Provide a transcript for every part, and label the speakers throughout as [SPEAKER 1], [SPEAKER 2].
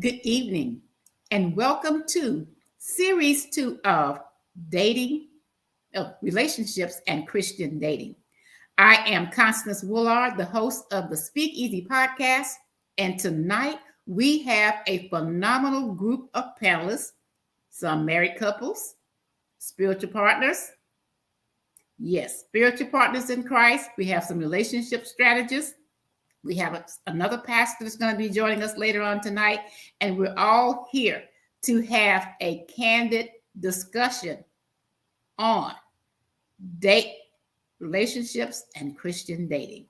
[SPEAKER 1] Good evening, and welcome to Series 2 of Dating, Relationships, and Christian Dating. I am Constance Woolard, the host of the Speak Easy podcast, and tonight we have a phenomenal group of panelists, some married couples, spiritual partners. Yes, spiritual partners in Christ. We have some relationship strategists. We have another pastor that's going to be joining us later on tonight, and we're all here to have a candid discussion on date, relationships, and Christian dating.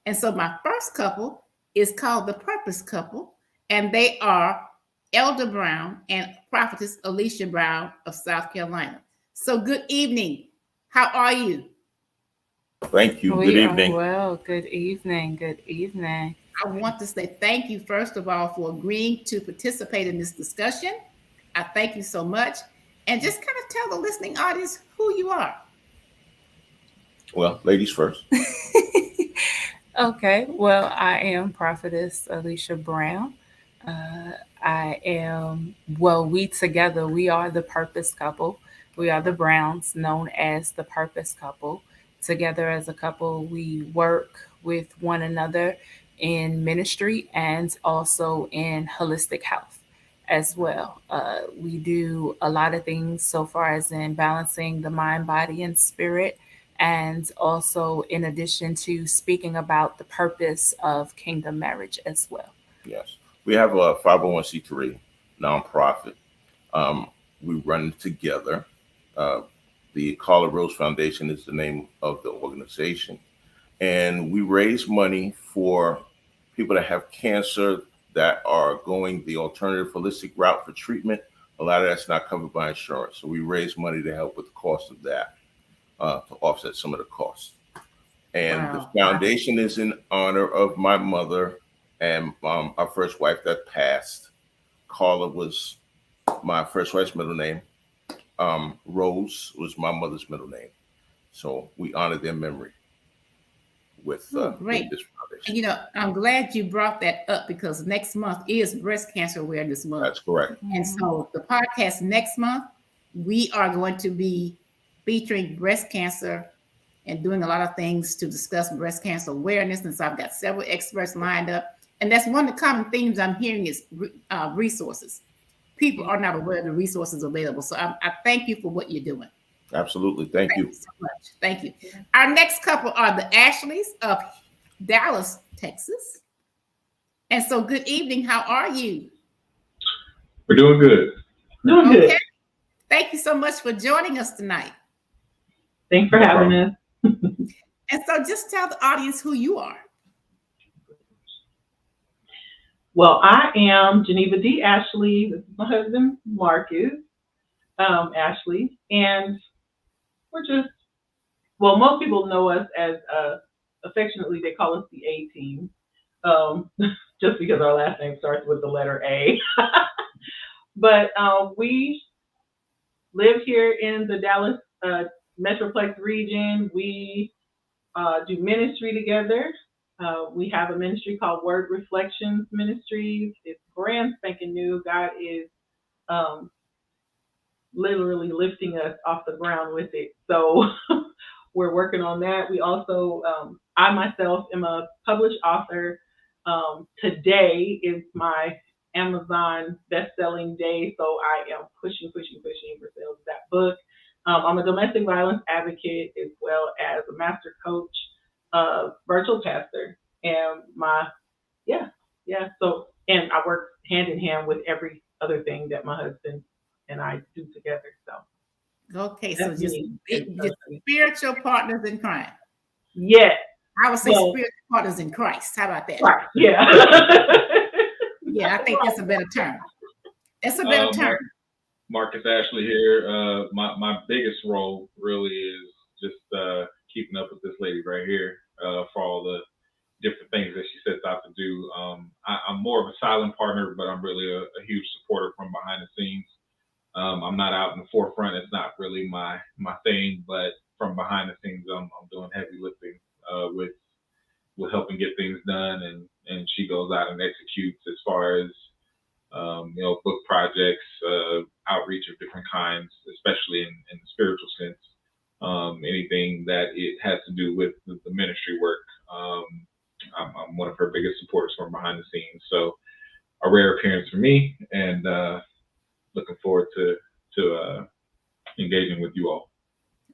[SPEAKER 1] And so my first couple is called the Purpose Couple, and they are Elder Brown and Prophetess Alicia Brown of South Carolina. So good evening. How are you?
[SPEAKER 2] Thank you. Good evening.
[SPEAKER 3] Well, good evening. Good evening.
[SPEAKER 1] I want to say thank you, first of all, for agreeing to participate in this discussion. I thank you so much. And just kind of tell the listening audience who you are.
[SPEAKER 2] Well, ladies first.
[SPEAKER 3] Okay. Well, I am Prophetess Alicia Brown. We together, we are the Purpose Couple. We are the Browns, known as the Purpose Couple. Together as a couple, we work with one another in ministry and also in holistic health as well. We do a lot of things so far as in balancing the mind, body, and spirit, and also in addition to speaking about the purpose of kingdom marriage as well.
[SPEAKER 2] Yes. We have a 501c3 nonprofit. We run together. The Carla Rose Foundation is the name of the organization. And we raise money for people that have cancer that are going the alternative holistic route for treatment. A lot of that's not covered by insurance. So we raise money to help with the cost of that, to offset some of the costs. And the foundation is in honor of my mother and our first wife that passed. Carla was my first wife's middle name. Rose was my mother's middle name. So we honor their memory with
[SPEAKER 1] great.
[SPEAKER 2] With this foundation.
[SPEAKER 1] And I'm glad you brought that up because next month is Breast Cancer Awareness Month.
[SPEAKER 2] That's correct.
[SPEAKER 1] And so the podcast next month, we are going to be featuring breast cancer and doing a lot of things to discuss breast cancer awareness. And so I've got several experts lined up. And that's one of the common themes I'm hearing is resources. People are not aware of the resources available. So I thank you for what you're doing.
[SPEAKER 2] Absolutely. Thank you
[SPEAKER 1] so much. Thank you. Our next couple are the Ashleys of Dallas, Texas. And so good evening. How are you?
[SPEAKER 4] We're doing good.
[SPEAKER 1] Doing good. Thank you so much for joining us tonight.
[SPEAKER 5] Thanks for having us.
[SPEAKER 1] And so just tell the audience who you are.
[SPEAKER 5] Well, I am Geneva D. Ashley. This is my husband, Marcus Ashley. And we're most people know us as, affectionately, they call us the A-Team, just because our last name starts with the letter A. But we live here in the Dallas Metroplex region. We do ministry together. We have a ministry called Word Reflections Ministries. It's brand spanking new. God is literally lifting us off the ground with it. So we're working on that. We also, I myself am a published author. Today is my Amazon best-selling day, so I am pushing for sales of that book. I'm a domestic violence advocate as well as a master coach, virtual pastor, and and I work hand in hand with every other thing that my husband and I do together. So
[SPEAKER 1] okay, so just spiritual partners in crime.
[SPEAKER 5] Yes.
[SPEAKER 1] I would say
[SPEAKER 5] Well,
[SPEAKER 1] spiritual partners in Christ. How about that?
[SPEAKER 5] right. Yeah.
[SPEAKER 1] Yeah, I think that's a better term. That's a better term.
[SPEAKER 4] Marcus Ashley here. My biggest role really is just keeping up with this lady right here for all the different things that she sets out to do. I'm more of a silent partner, but I'm really a huge supporter from behind the scenes. I'm not out in the forefront. It's not really my thing, but from behind the scenes, I'm doing heavy lifting with helping get things done, and she goes out and executes as far as book projects, outreach of different kinds, especially in the spiritual sense. Anything that it has to do with the ministry work. I'm one of her biggest supporters from behind the scenes. So a rare appearance for me, and looking forward to engaging with you all.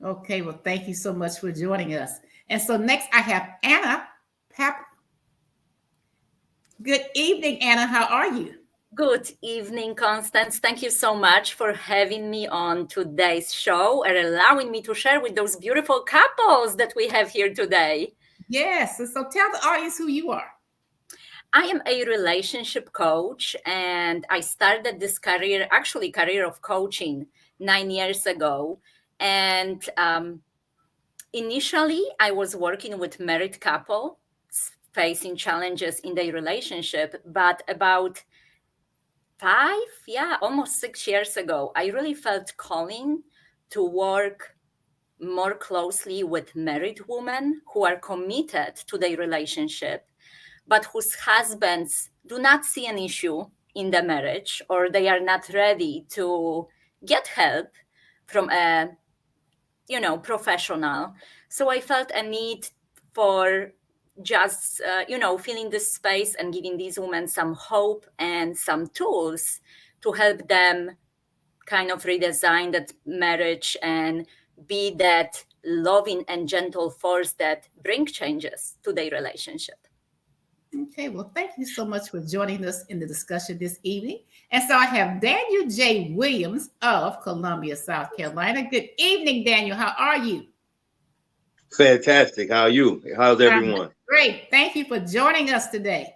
[SPEAKER 1] Okay, well, thank you so much for joining us. And so next I have Anna Pappa. Good evening, Anna. How are you?
[SPEAKER 6] Good evening, Constance. Thank you so much for having me on today's show and allowing me to share with those beautiful couples that we have here today.
[SPEAKER 1] Yes. So tell the audience who you are.
[SPEAKER 6] I am a relationship coach, and I started this career of coaching 9 years ago. And initially, I was working with married couples facing challenges in their relationship, but about almost 6 years ago, I really felt calling to work more closely with married women who are committed to their relationship, but whose husbands do not see an issue in the marriage, or they are not ready to get help from a professional. So I felt a need for just filling this space and giving these women some hope and some tools to help them kind of redesign that marriage and be that loving and gentle force that bring changes to their relationship.
[SPEAKER 1] Okay, well, thank you so much for joining us in the discussion this evening. And so I have Daniel J. Williams of Columbia, South Carolina. Good evening, Daniel. How are you?
[SPEAKER 7] Fantastic. How are you? How's everyone?
[SPEAKER 1] Great. Thank you for joining us today.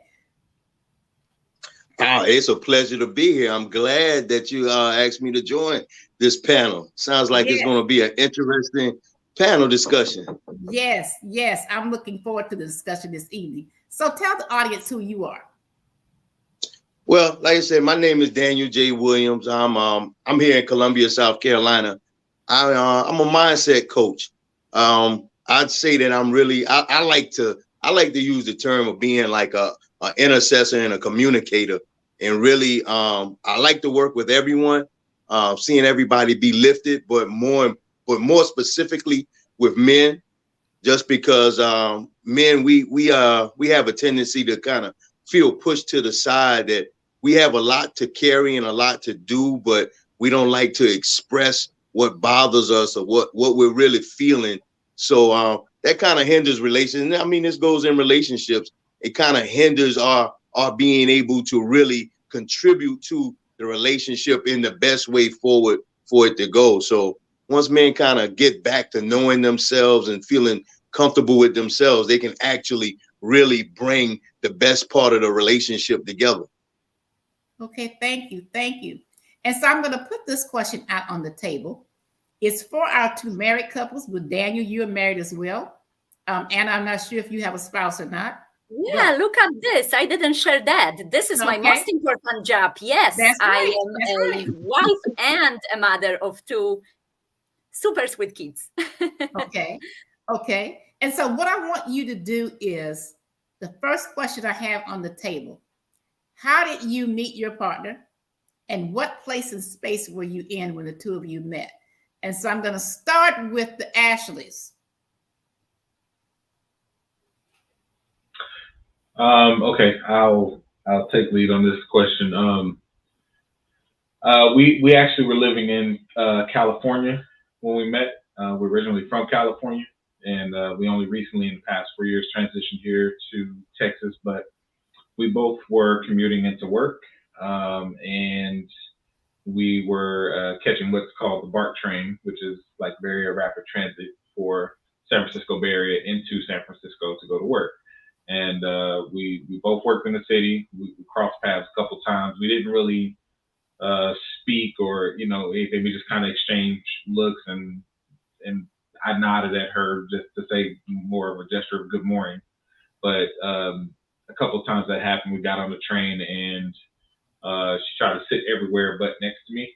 [SPEAKER 7] It's a pleasure to be here. I'm glad that you asked me to join this panel. Sounds like It's going to be an interesting panel discussion.
[SPEAKER 1] Yes. I'm looking forward to the discussion this evening. So tell the audience who you are.
[SPEAKER 7] Well, like I said, my name is Daniel J. Williams. I'm here in Columbia, South Carolina. I'm a mindset coach. I'd say that I'm really I like to use the term of being like a intercessor and a communicator. And really, I like to work with everyone, seeing everybody be lifted, but more specifically with men, just because men we have a tendency to kind of feel pushed to the side, that we have a lot to carry and a lot to do, but we don't like to express what bothers us or what we're really feeling. So that kind of hinders relations. I mean, this goes in relationships. It kind of hinders our being able to really contribute to the relationship in the best way forward for it to go. So once men kind of get back to knowing themselves and feeling comfortable with themselves, they can actually really bring the best part of the relationship together.
[SPEAKER 1] Okay, thank you. And so I'm going to put this question out on the table. It's for our two married couples. With Daniel, you're married as well. Anna, I'm not sure if you have a spouse or not.
[SPEAKER 6] Yeah, look at this. I didn't share that. This is my most important job. Yes, I am a wife and a mother of two super sweet kids.
[SPEAKER 1] Okay. And so what I want you to do is, the first question I have on the table: how did you meet your partner? And what place and space were you in when the two of you met? And so I'm going to start with the Ashleys.
[SPEAKER 4] Okay, I'll take lead on this question. We actually were living in California when we met. We're originally from California, and we only recently, in the past 4 years, transitioned here to Texas. But we both were commuting into work, and we were catching what's called the BART train, which is like very rapid transit for San Francisco Bay Area into San Francisco to go to work. And we both worked in the city. We crossed paths a couple times. We didn't really speak or anything. We just kind of exchanged looks, and I nodded at her just to say more of a gesture of good morning. But a couple of times that happened. We got on the train, and she tried to sit everywhere but next to me.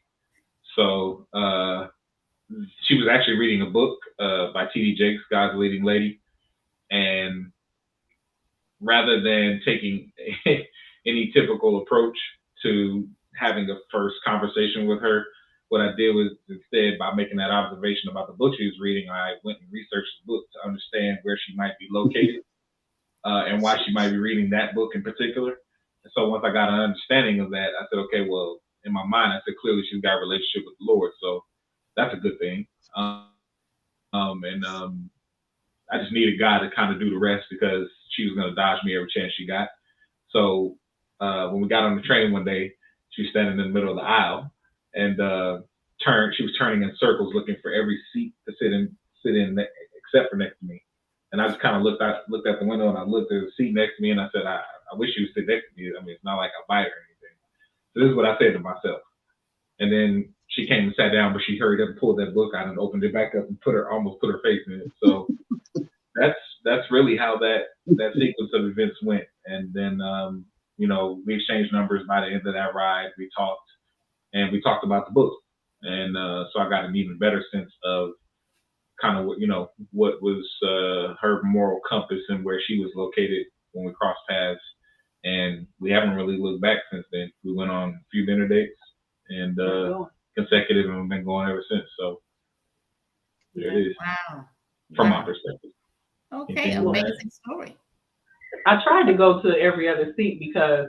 [SPEAKER 4] So she was actually reading a book by T.D. Jakes, God's Leading Lady, and rather than taking any typical approach to having a first conversation with her, what I did was, instead, by making that observation about the book she was reading, I went and researched the book to understand where she might be located and why she might be reading that book in particular. And so once I got an understanding of that, I said, okay, well, in my mind, I said, clearly she's got a relationship with the Lord. So that's a good thing. I just needed God to kind of do the rest, because she was going to dodge me every chance she got. So when we got on the train one day, she was standing in the middle of the aisle, and she was turning in circles looking for every seat to sit in except for next to me. And I just kind of looked at the window, and I looked at the seat next to me, and I said, I wish she would sit next to me. I mean, it's not like I bite or anything. So this is what I said to myself. And then she came and sat down, but she hurried up and pulled that book out and opened it back up and almost put her face in it. So that's really how that sequence of events went. And then we exchanged numbers by the end of that ride. We talked about the book, and so I got an even better sense of kind of what was her moral compass and where she was located when we crossed paths. And we haven't really looked back since then. We went on a few dinner dates, and consecutive, and we've been going ever since. So there it is.
[SPEAKER 1] Wow.
[SPEAKER 4] From my perspective.
[SPEAKER 1] Okay, amazing story.
[SPEAKER 5] I tried to go to every other seat because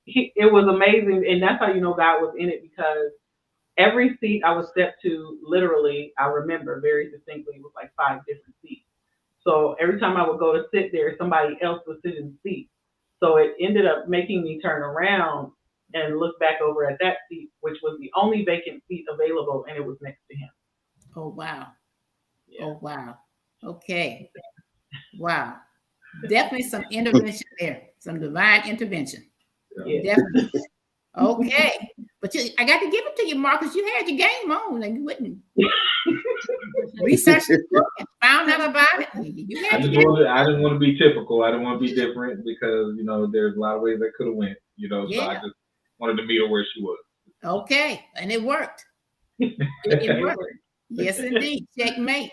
[SPEAKER 5] it was amazing, and that's how you know God was in it, because every seat I would step to, literally, I remember very distinctly, it was like 5 different seats. So every time I would go to sit there, somebody else would sit in the seat. So it ended up making me turn around and look back over at that seat, which was the only vacant seat available, and it was next to him.
[SPEAKER 1] Oh, wow.
[SPEAKER 5] Yeah.
[SPEAKER 1] Oh, wow. Okay. Wow. Definitely some intervention there, some divine intervention.
[SPEAKER 5] Yeah.
[SPEAKER 1] Definitely. Okay. But I got to give it to you, Marcus. You had your game on, and you wouldn't research the book and found out about it.
[SPEAKER 4] I didn't want to be typical. I didn't want to be different, because there's a lot of ways that could have went. So I just wanted to meet her where she was.
[SPEAKER 1] Okay, and it worked. It worked. Yes, indeed. Checkmate.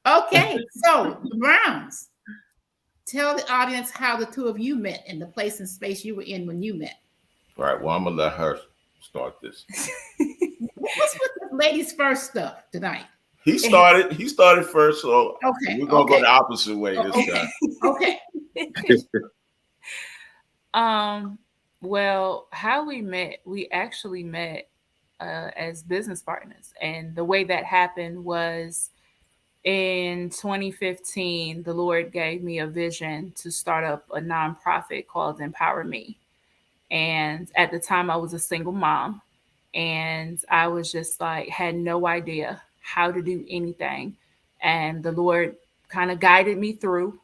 [SPEAKER 1] Okay, so the Browns, tell the audience how the two of you met and the place and space you were in when you met.
[SPEAKER 2] All right. Well, I'm gonna let her start this.
[SPEAKER 1] What's with the ladies first stuff tonight?
[SPEAKER 2] He started first, so
[SPEAKER 1] okay,
[SPEAKER 2] we're gonna go the opposite way this time.
[SPEAKER 1] Okay.
[SPEAKER 3] Well, how we met, we actually met as business partners, and the way that happened was in 2015. The Lord gave me a vision to start up a nonprofit called Empower Me. And at the time I was a single mom, and I was just like, had no idea how to do anything. And the Lord kind of guided me through,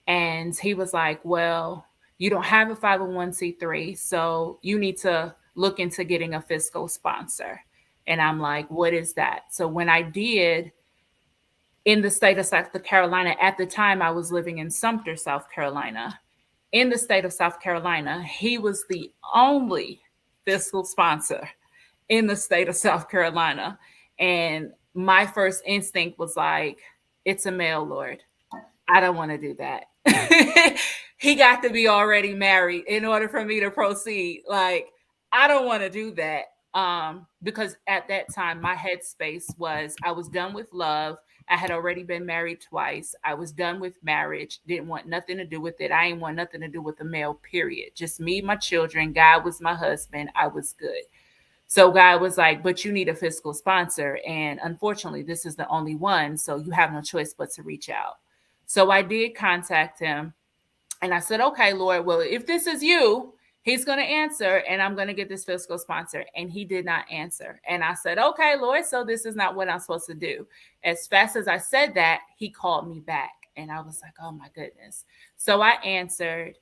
[SPEAKER 3] and he was like, well, you don't have a 501c3, so you need to look into getting a fiscal sponsor. And I'm like, what is that? So when I did, in the state of South Carolina, at the time I was living in Sumter, South Carolina. In the state of South Carolina, he was the only fiscal sponsor in the state of South Carolina. And my first instinct was like, it's a male, Lord. I don't want to do that. He got to be already married in order for me to proceed. Like, I don't want to do that. Because at that time, my headspace was, I was done with love. I had already been married twice. I was done with marriage. Didn't want nothing to do with it. I didn't want nothing to do with the male, period. Just me, my children. God was my husband. I was good. So God was like, but you need a fiscal sponsor. And unfortunately, this is the only one. So you have no choice but to reach out. So I did contact him. And I said, okay, Lord, well, if this is you, he's going to answer and I'm going to get this fiscal sponsor. And he did not answer. And I said, okay, Lord, so this is not what I'm supposed to do. As fast as I said that, he called me back. And I was like, oh my goodness. So I answered,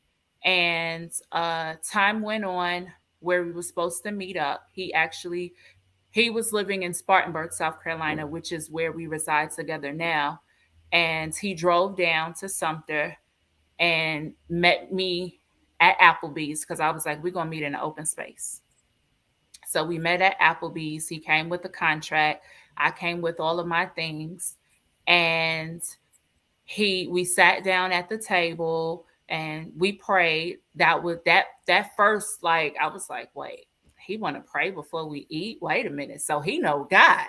[SPEAKER 3] and time went on where we were supposed to meet up. He was living in Spartanburg, South Carolina, which is where we reside together now. And he drove down to Sumter and met me at Applebee's, because I was like, we're going to meet in an open space. So we met at Applebee's. He came with the contract. I came with all of my things. And we sat down at the table and we prayed. That first, like, I was like, wait, he want to pray before we eat? Wait a minute. So he know God.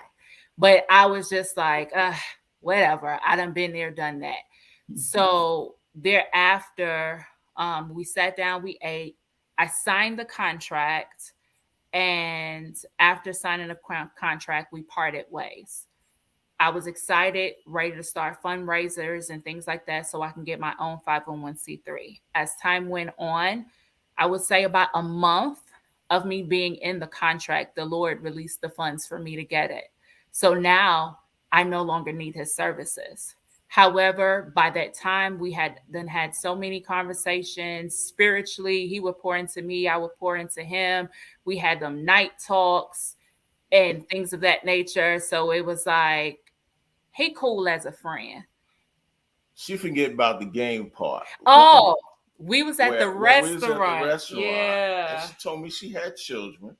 [SPEAKER 3] But I was just like, whatever. I done been there, done that. So thereafter, we sat down, we ate, I signed the contract, and after signing the contract, we parted ways. I was excited, ready to start fundraisers and things like that so I can get my own 501c3. As time went on, I would say about a month of me being in the contract, the Lord released the funds for me to get it. So now I no longer need his services. However, by that time, we had so many conversations spiritually. He would pour into me, I would pour into him. We had them night talks and things of that nature. So it was like, he cool as a friend.
[SPEAKER 2] She forget about the game part.
[SPEAKER 3] Oh, we was at the restaurant.
[SPEAKER 2] We was at the restaurant.
[SPEAKER 3] Yeah.
[SPEAKER 2] And she told me she had children.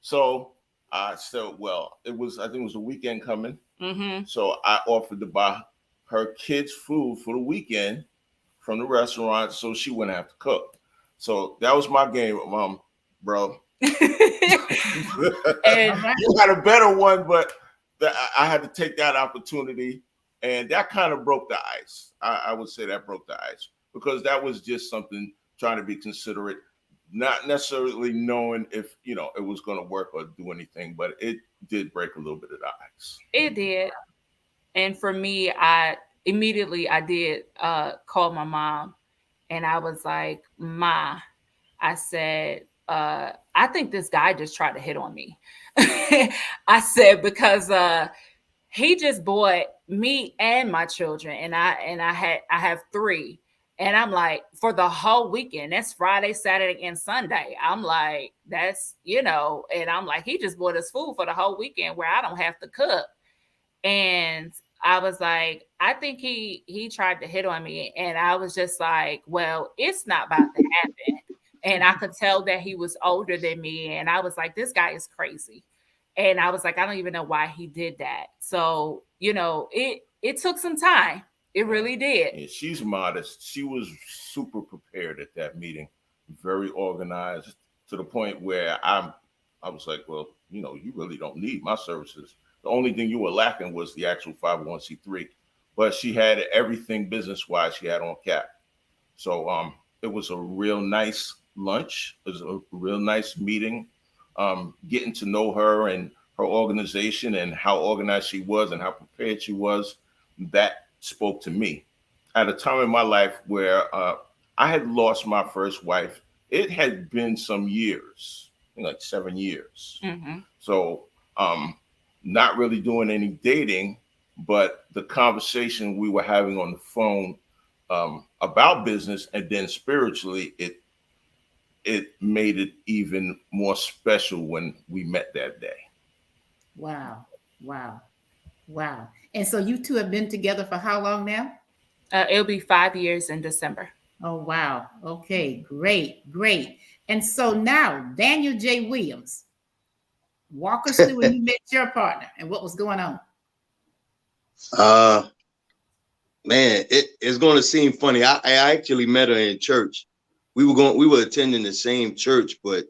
[SPEAKER 2] So I said, well, I think it was a weekend coming.
[SPEAKER 3] Mm-hmm.
[SPEAKER 2] So I offered to buy her kids food for the weekend from the restaurant so she wouldn't have to cook. So that was my game, Mom, bro. And you had a better one, but I had to take that opportunity, and that kind of broke the ice. I would say that broke the ice, because that was just something, trying to be considerate, not necessarily knowing if it was going to work or do anything, but it did break a little bit of the ice.
[SPEAKER 3] It did. And for me, I did call my mom, and I was like, Ma, I said, I think this guy just tried to hit on me. I said, because he just bought me and my children, and I have 3. And I'm like, for the whole weekend, that's Friday, Saturday, and Sunday. I'm like, that's, and I'm like, he just bought us food for the whole weekend where I don't have to cook. And I was like, I think he tried to hit on me. And I was just like, well, it's not about to happen. And I could tell that he was older than me. And I was like, this guy is crazy. And I was like, I don't even know why he did that. So, it took some time. It really did.
[SPEAKER 2] Yeah, she's modest. She was super prepared at that meeting, very organized, to the point where I was like, well, you really don't need my services. The only thing you were lacking was the actual 501c3. But she had everything business-wise she had on cap. So it was a real nice lunch. It was a real nice meeting, getting to know her and her organization and how organized she was and how prepared she was. That spoke to me. At a time in my life where I had lost my first wife. It had been some years, like 7 years.
[SPEAKER 3] Mm-hmm.
[SPEAKER 2] So not really doing any dating, but the conversation we were having on the phone about business, and then spiritually, it made it even more special when we met that day.
[SPEAKER 1] Wow. And so you two have been together for how long now?
[SPEAKER 3] It'll be 5 years in December.
[SPEAKER 1] Oh, wow. Okay, great. And so now, Daniel J. Williams, walk us through when you met your partner and what was going on.
[SPEAKER 7] Man, it's going to seem funny. I actually met her in church. We were attending the same church, but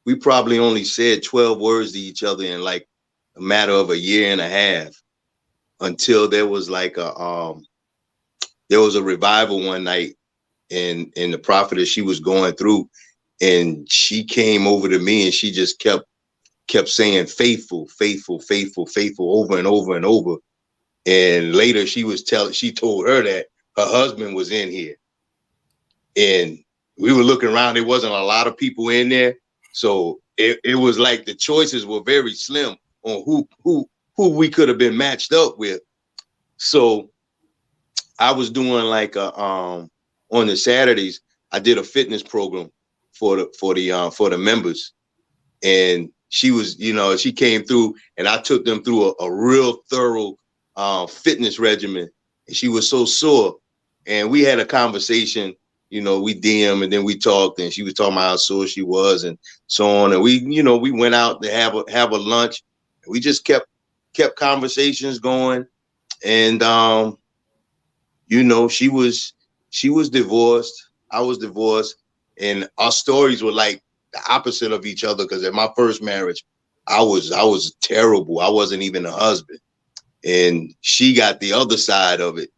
[SPEAKER 7] we probably only said 12 words to each other in like a matter of a year and a half, until there was like a revival one night, and the prophetess she was going through, and she came over to me and she just kept saying faithful over and over and over. And later she told her that her husband was in here. And we were looking around. There wasn't a lot of people in there. So it was like the choices were very slim on who we could have been matched up with. So I was doing like on the Saturdays, I did a fitness program for the members. And she was, she came through and I took them through a real thorough fitness regimen. And she was so sore. And we had a conversation, we DM and then we talked, and she was talking about how sore she was and so on. And we went out to have a lunch. We just kept conversations going. And she was divorced. I was divorced, and our stories were like the opposite of each other. Because at my first marriage, I was terrible. I wasn't even a husband, and she got the other side of it.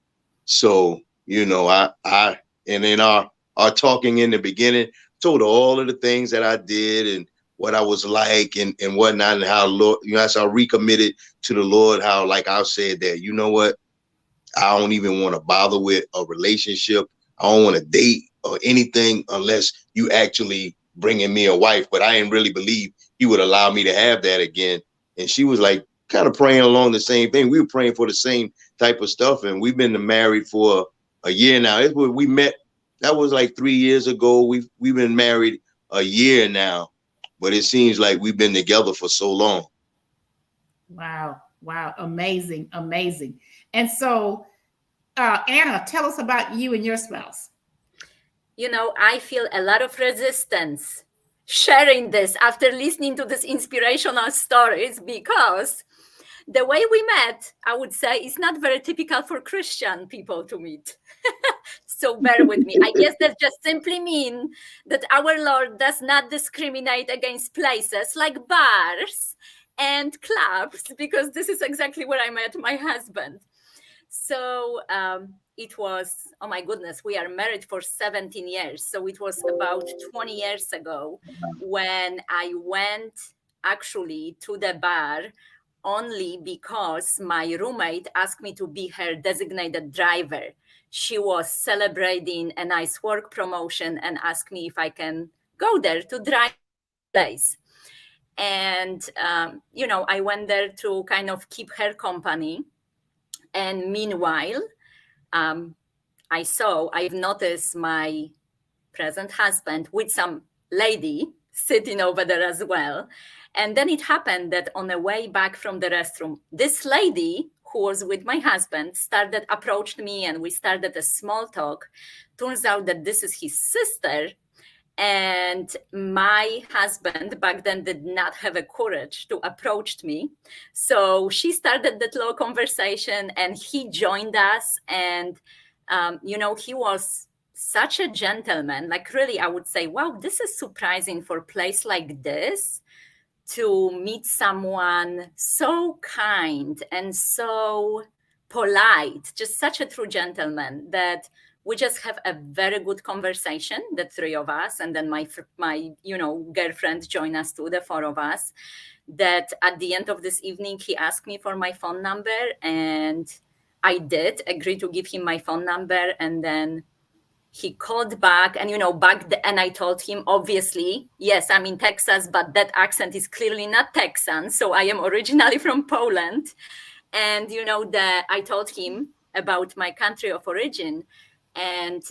[SPEAKER 7] So I and in our talking in the beginning, told her all of the things that I did and what I was like and whatnot, and how Lord, as I recommitted to the Lord, how like I said that, you know what, I don't even want to bother with a relationship. I don't want to date or anything unless you actually bringing me a wife. But I didn't really believe he would allow me to have that again. And she was like kind of praying along the same thing. We were praying for the same type of stuff. And we've been married for a year now. We met, that was like 3 years ago. We've been married a year now, but it seems like we've been together for so long.
[SPEAKER 1] Wow. Amazing. And so, Anna, tell us about you and your spouse.
[SPEAKER 6] I feel a lot of resistance sharing this after listening to these inspirational stories, because the way we met, I would say, is not very typical for Christian people to meet. So bear with me. I guess that just simply means that our Lord does not discriminate against places like bars and clubs, because this is exactly where I met my husband. So it was, oh my goodness, we are married for 17 years. So it was about 20 years ago when I went actually to the bar only because my roommate asked me to be her designated driver. She was celebrating a nice work promotion and asked me if I can go there to drive the place. And, I went there to kind of keep her company. And meanwhile, I've noticed my present husband with some lady sitting over there as well. And then it happened that on the way back from the restroom, this lady who was with my husband approached me, and we started a small talk. Turns out that this is his sister. And my husband back then did not have the courage to approach me. So she started that little conversation and he joined us. And, he was such a gentleman. Like really, I would say, wow, this is surprising for a place like this to meet someone so kind and so polite, just such a true gentleman, that we just have a very good conversation, the three of us. And then my girlfriend joined us too, the four of us, that at the end of this evening, he asked me for my phone number, and I did agree to give him my phone number. And then he called back, and, and I told him, obviously, yes, I'm in Texas, but that accent is clearly not Texan. So I am originally from Poland. And, I told him about my country of origin. And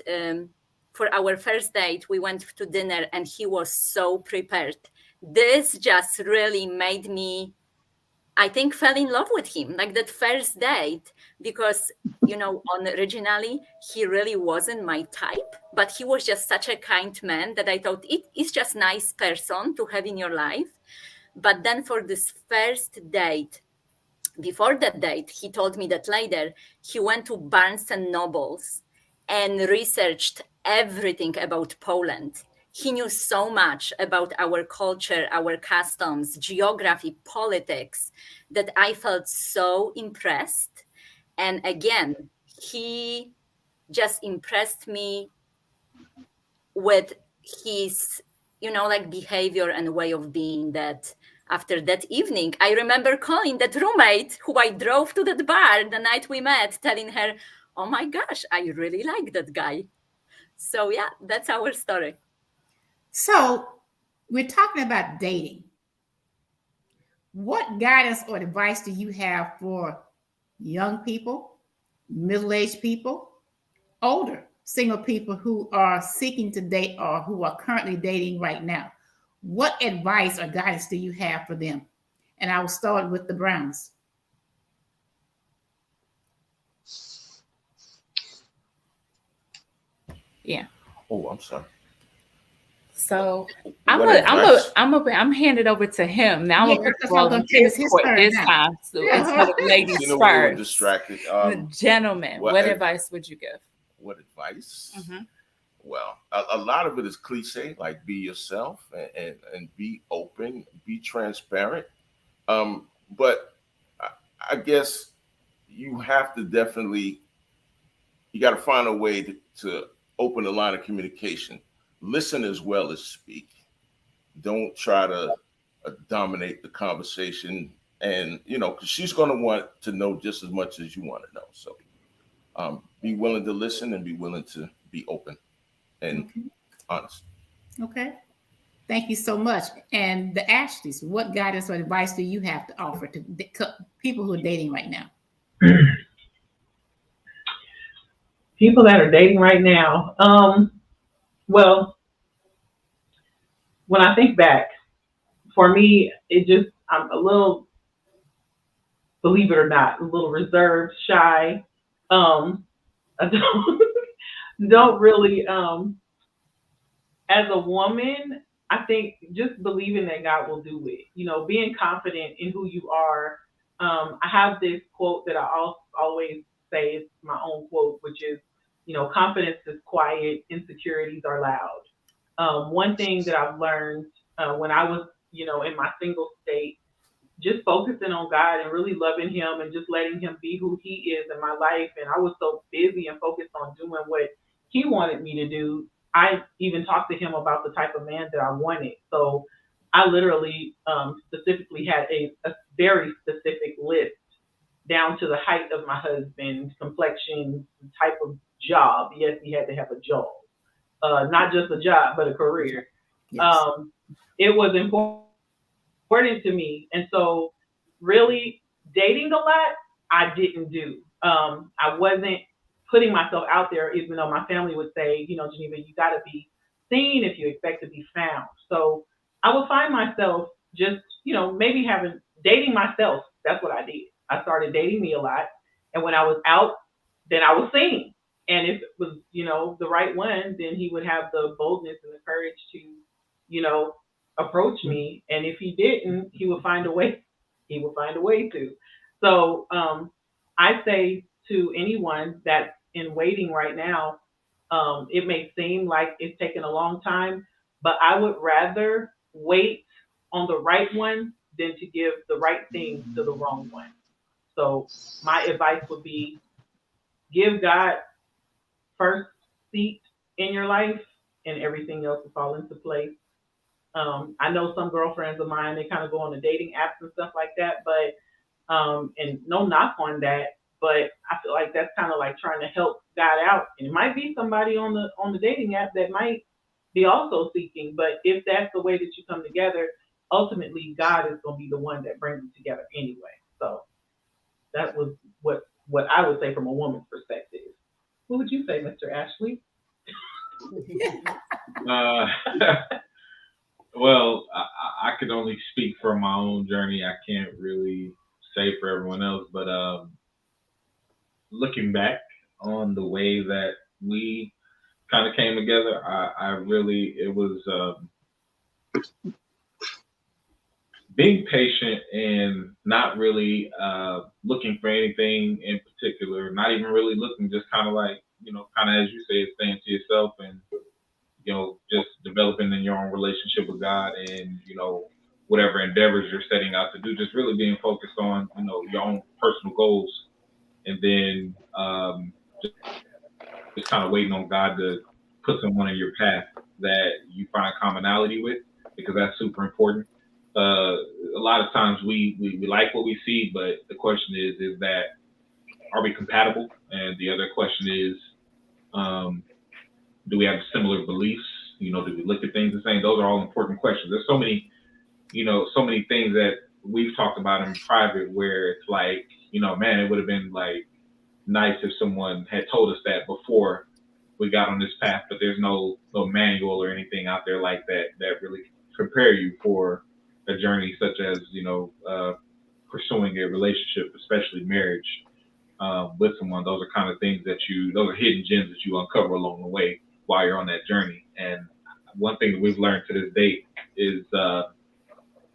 [SPEAKER 6] for our first date, we went to dinner and he was so prepared. This just really made me, I think, fell in love with him, like that first date, because, originally he really wasn't my type, but he was just such a kind man that I thought it's just nice person to have in your life. But then for this first date, before that date, he told me that later he went to Barnes and Nobles and researched everything about Poland. He knew so much about our culture, our customs, geography, politics, that I felt so impressed. And again, he just impressed me with his, behavior and way of being, that after that evening, I remember calling that roommate who I drove to that bar the night we met, telling her, oh my gosh, I really like that guy. So yeah, that's our story.
[SPEAKER 1] So we're talking about dating. What guidance or advice do you have for young people, middle-aged people, older single people who are seeking to date or who are currently dating right now? What advice or guidance do you have for them? And I will start with the Browns.
[SPEAKER 3] Yeah.
[SPEAKER 2] Oh, I'm sorry.
[SPEAKER 3] So I'm hand it over to him. Now I'm gonna put the ball in his court this time. So instead of ladies
[SPEAKER 2] we
[SPEAKER 3] first.
[SPEAKER 2] were distracted.
[SPEAKER 3] Gentlemen, what advice would you give?
[SPEAKER 2] What advice? Mm-hmm. Well, a lot of it is cliche, like be yourself and be open, be transparent. But I guess you have to definitely, you got to find a way to open the line of communication. Listen as well as speak. Don't try to dominate the conversation, and because she's going to want to know just as much as you want to know. So be willing to listen and be willing to be open and honest.
[SPEAKER 1] Okay. Thank you so much. And the Ashleys, what guidance or advice do you have to offer to people who are dating right now?
[SPEAKER 5] People that are dating right now. Well, when I think back, for me, I'm a little, believe it or not, a little reserved, shy. I don't really, as a woman, I think just believing that God will do it, being confident in who you are. I have this quote that I always say, it's my own quote, which is, confidence is quiet, insecurities are loud. One thing that I've learned when I was, in my single state, just focusing on God and really loving him and just letting him be who he is in my life. And I was so busy and focused on doing what he wanted me to do. I even talked to him about the type of man that I wanted. So I literally specifically had a very specific list down to the height of my husband, complexion, type of job. Yes, he had to have a job. Not just a job, but a career. Yes. It was important to me. And so really dating a lot, I didn't do. I wasn't putting myself out there, even though my family would say, Geneva, you got to be seen if you expect to be found. So I would find myself just, maybe dating myself. That's what I did. I started dating me a lot. And when I was out, then I was seen. And if it was, the right one, then he would have the boldness and the courage to, approach me. And if he didn't, he would find a way. He would find a way to. So I say to anyone that's in waiting right now, it may seem like it's taken a long time, but I would rather wait on the right one than to give the right thing to the wrong one. So my advice would be give God first seat in your life and everything else will fall into place. I know some girlfriends of mine, they kind of go on the dating apps and stuff like that, but and no knock on that, but I feel like that's kind of like trying to help God out. And it might be somebody on the dating app that might be also seeking, but if that's the way that you come together, ultimately God is going to be the one that brings you together anyway. So that was what I would say from a woman's perspective. What would you say, Mr. Ashley?
[SPEAKER 4] Well, I could only speak for my own journey. I can't really say for everyone else, but looking back on the way that we kind of came together, it was being patient and not really looking for anything in particular, not even really looking, just kind of like, kind of as you say, staying to yourself and, just developing in your own relationship with God and, whatever endeavors you're setting out to do, just really being focused on, your own personal goals. And then just kind of waiting on God to put someone in your path that you find commonality with, because that's super important. A lot of times we like what we see, but the question is that, are we compatible? And the other question is, Do we have similar beliefs? You know, do we look at things the same? Those are all important questions. There's so many, so many things that we've talked about in private where it's like, man, it would have been like nice if someone had told us that before we got on this path, but there's no manual or anything out there like that really prepare you for a journey such as, pursuing a relationship, especially marriage, with someone. Those are kind of things those are hidden gems that you uncover along the way while you're on that journey. And one thing that we've learned to this date is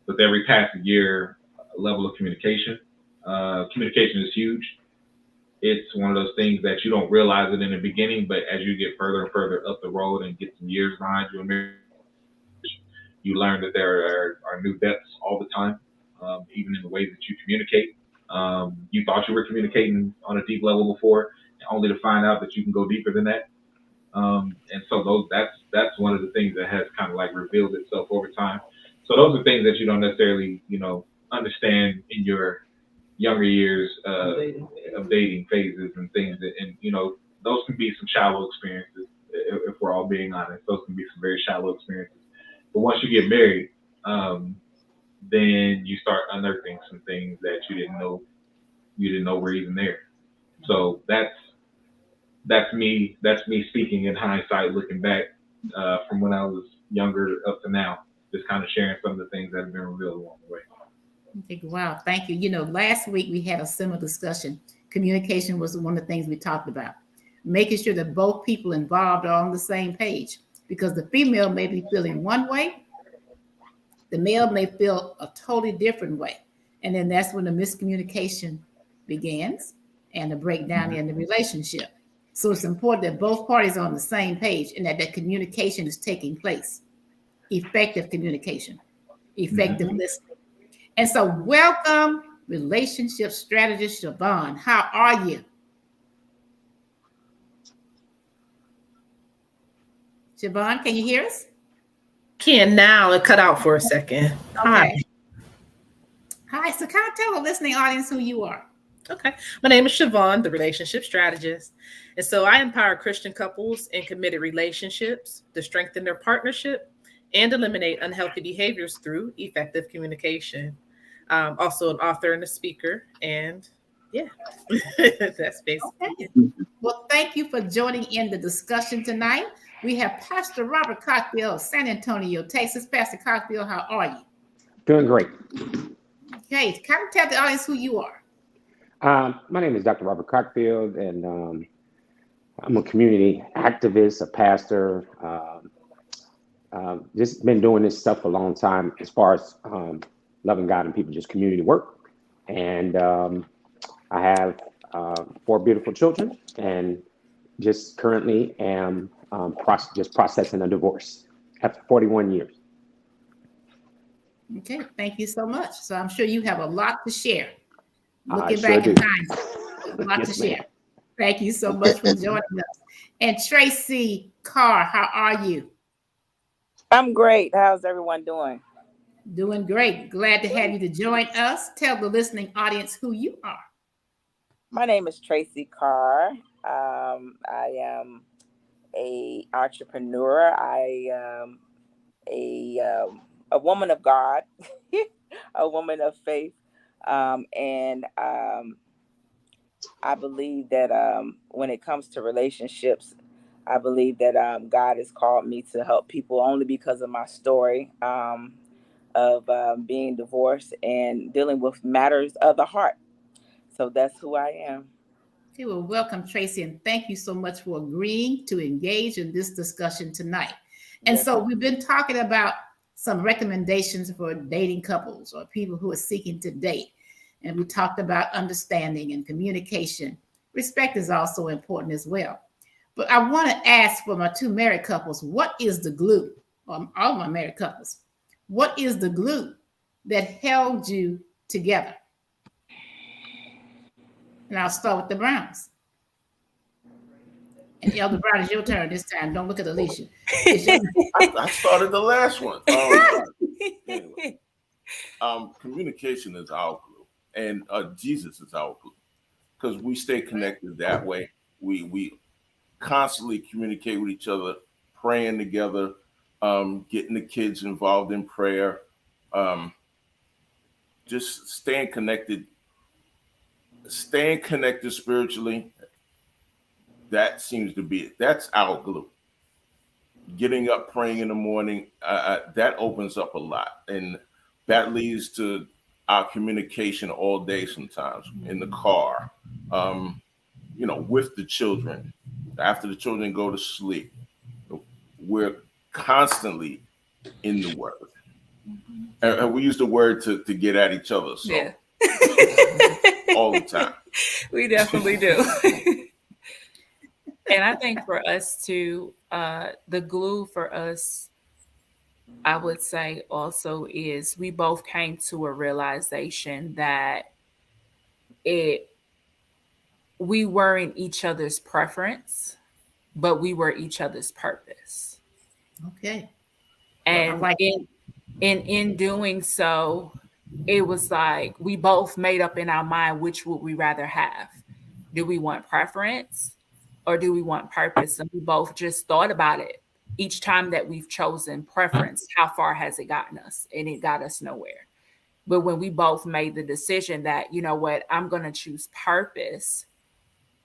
[SPEAKER 4] with every passing year, level of communication. Communication is huge. It's one of those things that you don't realize it in the beginning, but as you get further and further up the road and get some years behind you in marriage, you learn that there are new depths all the time, even in the ways that you communicate. You thought you were communicating on a deep level before, only to find out that you can go deeper than that. And so that's one of the things that has kind of like revealed itself over time. So those are things that you don't necessarily, understand in your younger years of dating phases and things. And those can be some shallow experiences, if we're all being honest. Those can be some very shallow experiences. But once you get married, then you start unearthing some things that you didn't know were even there. So that's me speaking in hindsight, looking back from when I was younger up to now, just kind of sharing some of the things that have been revealed along the way.
[SPEAKER 1] Wow, thank you. Last week we had a similar discussion. Communication was one of the things we talked about. Making sure that both people involved are on the same page, because the female may be feeling one way, the male may feel a totally different way. And then that's when the miscommunication begins and the breakdown in the relationship. So it's important that both parties are on the same page and that communication is taking place. Effective communication, effective listening. And so welcome, relationship strategist CheVaughn. How are you? CheVaughn, can you hear us?
[SPEAKER 8] Can now. It cut out for a second.
[SPEAKER 1] Okay. Hi. So kind of tell the listening audience who you are.
[SPEAKER 8] Okay. My name is CheVaughn, the relationship strategist. And so I empower Christian couples in committed relationships to strengthen their partnership and eliminate unhealthy behaviors through effective communication. Also an author and a speaker. And yeah, that's basically it.
[SPEAKER 1] Well, thank you for joining in the discussion tonight. We have Pastor Robert Cockfield of San Antonio, Texas. Pastor Cockfield, how are you?
[SPEAKER 9] Doing great.
[SPEAKER 1] Okay, kind of tell the audience who you are.
[SPEAKER 9] My name is Dr. Robert Cockfield, and I'm a community activist, a pastor. Just been doing this stuff for a long time as far as loving God and people, just community work. And I have 4 beautiful children, and just currently am processing a divorce after 41 years.
[SPEAKER 1] Okay, thank you so much. So I'm sure you have a lot to share. Looking
[SPEAKER 9] Sure
[SPEAKER 1] back
[SPEAKER 9] do.
[SPEAKER 1] in time, a lot
[SPEAKER 9] Yes,
[SPEAKER 1] to share.
[SPEAKER 9] ma'am.
[SPEAKER 1] Thank you so much for joining us. And Tracy Carr, how are you?
[SPEAKER 10] I'm great. How's everyone doing?
[SPEAKER 1] Doing great. Glad to have you to join us. Tell the listening audience who you are.
[SPEAKER 10] My name is Tracy Carr. I am a entrepreneur. I am a woman of God, a woman of faith, and I believe that when it comes to relationships, I believe that God has called me to help people only because of my story of being divorced and dealing with matters of the heart. So that's who I am.
[SPEAKER 1] Okay, well, welcome, Tracy, and thank you so much for agreeing to engage in this discussion tonight. And
[SPEAKER 10] Yes.
[SPEAKER 1] so we've been talking about some recommendations for dating couples or people who are seeking to date. And we talked about understanding and communication. Respect is also important as well. But I want to ask for my 2 married couples, what is the glue? All my married couples, what is the glue that held you together? And I'll start with the Browns. And Elder Brown, it's your turn this time. Don't look at Alicia.
[SPEAKER 2] I started the last one. Anyway. Communication is our glue, and Jesus is our glue, because we stay connected that way. We constantly communicate with each other praying together, getting the kids involved in prayer, just staying connected spiritually. That seems to be it. That's our glue. Getting up, praying in the morning, that opens up a lot. And that leads to our communication all day sometimes in the car, with the children. After the children go to sleep, we're constantly in the word. And we use the word to get at each other. So
[SPEAKER 3] Yeah.
[SPEAKER 2] all the time.
[SPEAKER 3] We definitely do. And I think for us too, the glue for us, I would say also is we both came to a realization that we weren't each other's preference, but we were each other's purpose.
[SPEAKER 1] Okay.
[SPEAKER 3] And
[SPEAKER 1] Well,
[SPEAKER 3] in doing so, it was like we both made up in our mind which would we rather have. Do we want preference or do we want purpose? And we both just thought about it. Each time that we've chosen preference, how far has it gotten us? And it got us nowhere. But when we both made the decision that, you know what, I'm going to choose purpose,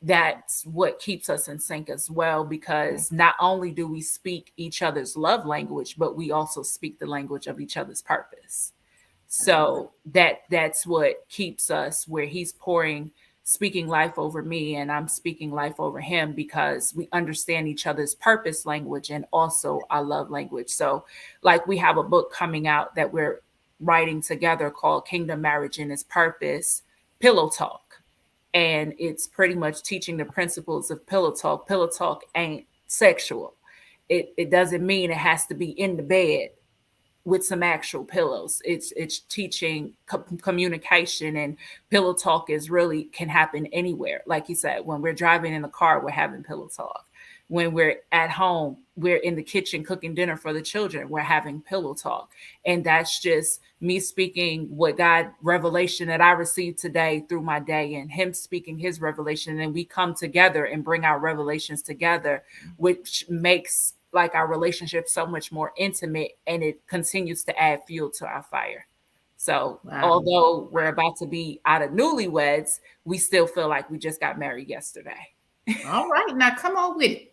[SPEAKER 3] that's what keeps us in sync as well, because not only do we speak each other's love language, but we also speak the language of each other's purpose. So that's what keeps us where he's speaking life over me and I'm speaking life over him, because we understand each other's purpose language and also our love language. So like we have a book coming out that we're writing together called Kingdom Marriage and Its Purpose, Pillow Talk. And it's pretty much teaching the principles of pillow talk. Pillow talk ain't sexual. It doesn't mean it has to be in the bed with some actual pillows. It's teaching communication, and pillow talk can happen anywhere. Like you said, when we're driving in the car, we're having pillow talk. When we're at home, we're in the kitchen cooking dinner for the children, we're having pillow talk. And that's just me speaking what God revelation that I received today through my day, and him speaking his revelation. And we come together and bring our revelations together, which makes like our relationship so much more intimate, and it continues to add fuel to our fire. So although we're about to be out of newlyweds, we still feel like we just got married yesterday.
[SPEAKER 1] All right, now come on with it.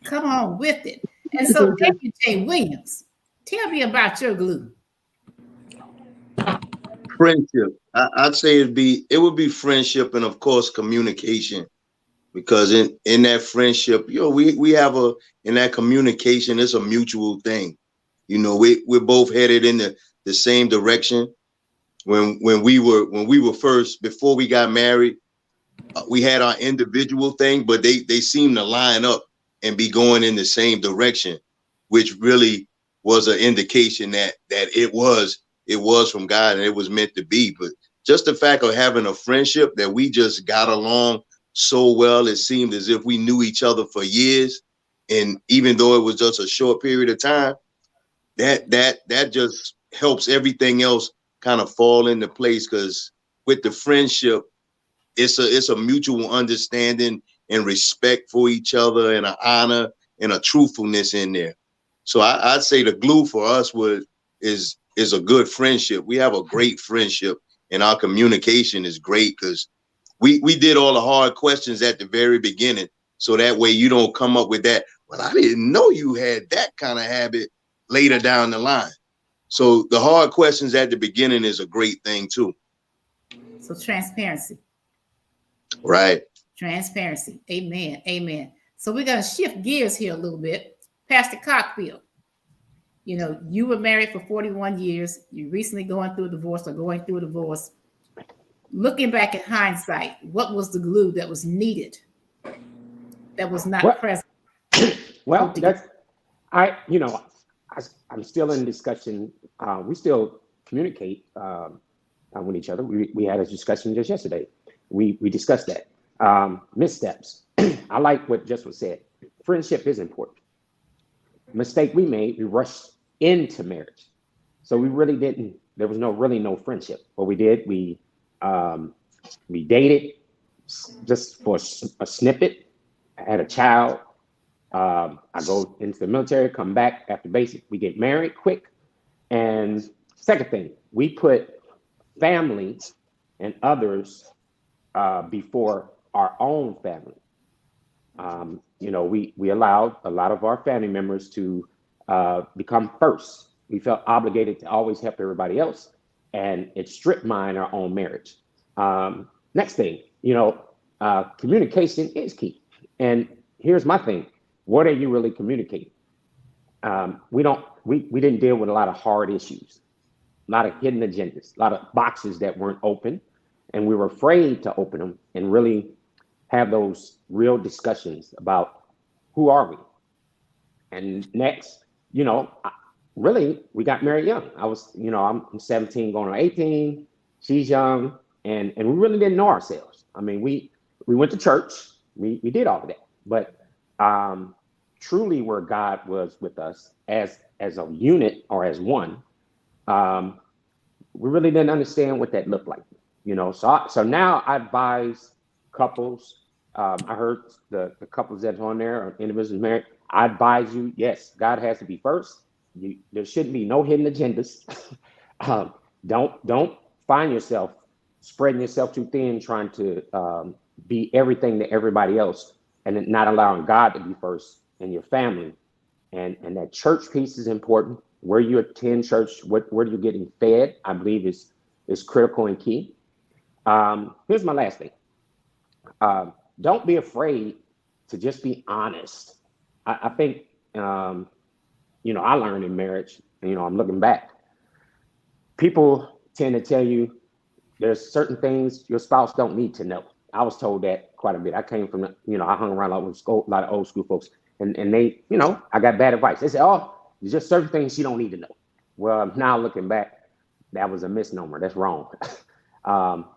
[SPEAKER 1] Come on with it. And so David J. Williams, tell me about your glue.
[SPEAKER 7] Friendship. I'd say it would be friendship, and of course communication. Because in that friendship, we have in that communication, it's a mutual thing. We're both headed in the same direction. When we were first, before we got married, we had our individual thing, but they seemed to line up and be going in the same direction, which really was an indication that it was from God and it was meant to be. But just the fact of having a friendship that we just got along so well, it seemed as if we knew each other for years. And even though it was just a short period of time, that just helps everything else kind of fall into place. Because with the friendship, it's a mutual understanding and respect for each other, and an honor and a truthfulness in there. So I'd say the glue for us is a good friendship. We have a great friendship, and our communication is great because we did all the hard questions at the very beginning. So that way you don't come up with that, well, I didn't know you had that kind of habit later down the line. So the hard questions at the beginning is a great thing too.
[SPEAKER 1] So transparency.
[SPEAKER 7] Right.
[SPEAKER 1] Transparency. Amen. Amen. So we're going to shift gears here a little bit. Pastor Cockfield, you were married for 41 years. You're recently going through a divorce or going through a divorce. Looking back at hindsight, what was the glue that was needed that was not present?
[SPEAKER 9] Well, I'm still in discussion. We still communicate with each other. We had a discussion just yesterday. We discussed that. Missteps. I like what just was said. Friendship is important. Mistake we made, we rushed into marriage. So we really didn't, there was really no friendship. What we did, we dated just for a snippet, had a child, I go into the military, come back after basic. We get married quick. And second thing, we put family and others before our own family. We allowed a lot of our family members to become first. We felt obligated to always help everybody else, and it stripped mine our own marriage. Next thing, communication is key. And here's my thing: what are you really communicating? We didn't deal with a lot of hard issues, a lot of hidden agendas, a lot of boxes that weren't open, and we were afraid to open them and really have those real discussions about who are we. And next, really, we got married young. I'm 17 going on 18. She's young, and we really didn't know ourselves. I mean, we went to church, we did all of that, but truly where God was with us as a unit or as one, we really didn't understand what that looked like. So now I advise couples. I heard the couples that's on there or individuals married. I advise you, yes, God has to be first. There shouldn't be no hidden agendas. Don't find yourself spreading yourself too thin, trying to be everything to everybody else, and then not allowing God to be first in your family. And that church piece is important. Where you attend church, where you're getting fed, I believe is critical and key. Here's my last thing. Don't be afraid to just be honest. I think, I learned in marriage, and, I'm looking back. People tend to tell you there's certain things your spouse don't need to know. I was told that quite a bit. I came from, I hung around a lot of old school folks, and they, I got bad advice. They said, oh, there's just certain things you don't need to know. Well, now looking back, that was a misnomer. That's wrong.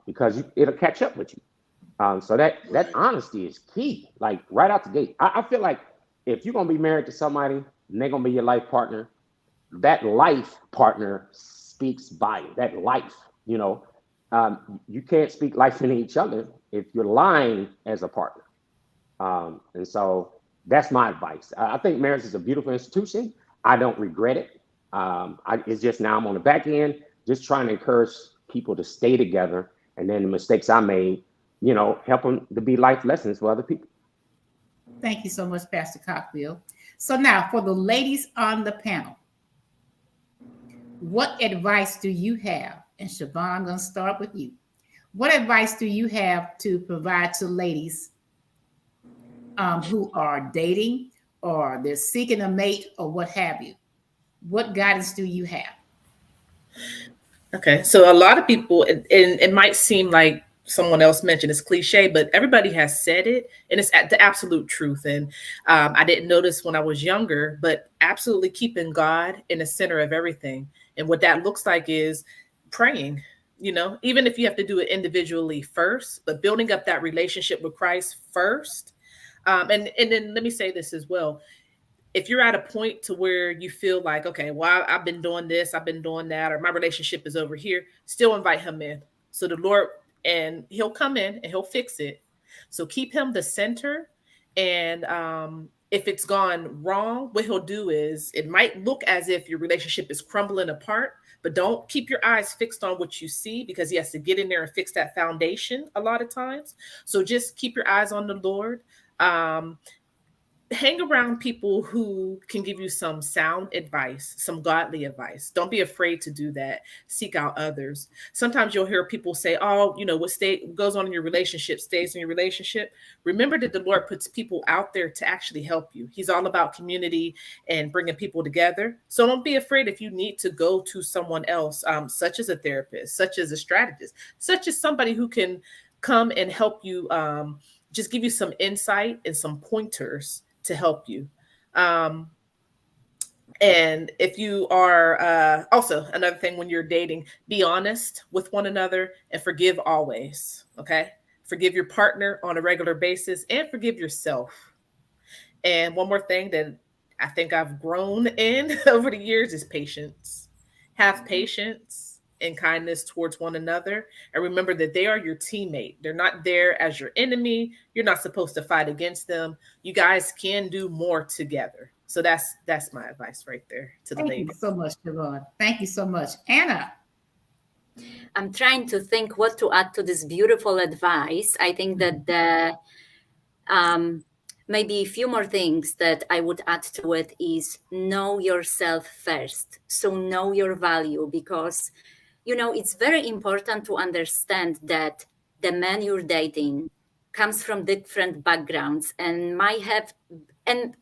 [SPEAKER 9] Because it'll catch up with you. So that honesty is key, like right out the gate. I feel like if you're going to be married to somebody and they're going to be your life partner, that life partner speaks volume. That life, you can't speak life into each other if you're lying as a partner. And so that's my advice. I think marriage is a beautiful institution. I don't regret it. It's just now I'm on the back end, just trying to encourage people to stay together. And then the mistakes I made, help them to be life lessons for other people.
[SPEAKER 1] Thank you so much, Pastor Cockfield. So now for the ladies on the panel, what advice do you have? And CheVaughn, I'm going to start with you. What advice do you have to provide to ladies who are dating or they're seeking a mate or what have you? What guidance do you have?
[SPEAKER 8] Okay, so a lot of people, and it might seem like someone else mentioned it's cliche, but everybody has said it, and it's the absolute truth. And I didn't notice when I was younger, but absolutely keeping God in the center of everything. And what that looks like is praying, even if you have to do it individually first, but building up that relationship with Christ first. And then let me say this as well. If you're at a point to where you feel like, okay, well, I've been doing this, I've been doing that, or my relationship is over here, still invite him in. So the Lord, and he'll come in and he'll fix it. So keep him the center. And if it's gone wrong, what he'll do is it might look as if your relationship is crumbling apart, but don't keep your eyes fixed on what you see, because he has to get in there and fix that foundation a lot of times. So just keep your eyes on the Lord. Hang around people who can give you some sound advice, some godly advice. Don't be afraid to do that. Seek out others. Sometimes you'll hear people say, oh, what goes on in your relationship stays in your relationship. Remember that the Lord puts people out there to actually help you. He's all about community and bringing people together. So don't be afraid if you need to go to someone else, such as a therapist, such as a strategist, such as somebody who can come and help you, just give you some insight and some pointers to help you. And if you are also another thing when you're dating, be honest with one another and forgive always. Okay. Forgive your partner on a regular basis and forgive yourself. And one more thing that I think I've grown in over the years is patience. Have patience and kindness towards one another. And remember that they are your teammate. They're not there as your enemy. You're not supposed to fight against them. You guys can do more together. So that's my advice right there to the
[SPEAKER 1] Thank you
[SPEAKER 8] ladies.
[SPEAKER 1] so much, CheVaughn. Thank you so much. Anna.
[SPEAKER 6] I'm trying to think what to add to this beautiful advice. I think that maybe a few more things that I would add to it is know yourself first. So know your value, because it's very important to understand that the man you're dating comes from different backgrounds and might have, and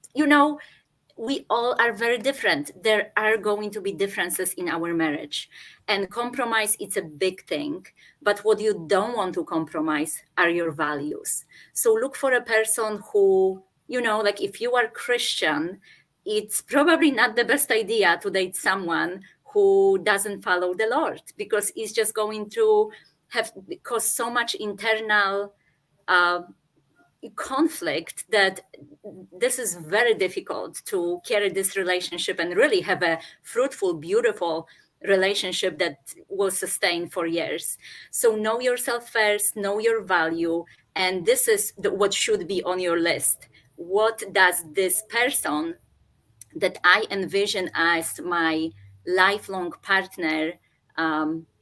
[SPEAKER 6] we all are very different. There are going to be differences in our marriage, and compromise, it's a big thing. But what you don't want to compromise are your values. So look for a person who, like if you are Christian, it's probably not the best idea to date someone who doesn't follow the Lord, because it's just going to have cause so much internal uh, conflict that this is very difficult to carry this relationship and really have a fruitful, beautiful relationship that will sustain for years. So know yourself first, know your value, and this is what should be on your list. What does this person that I envision as my lifelong partner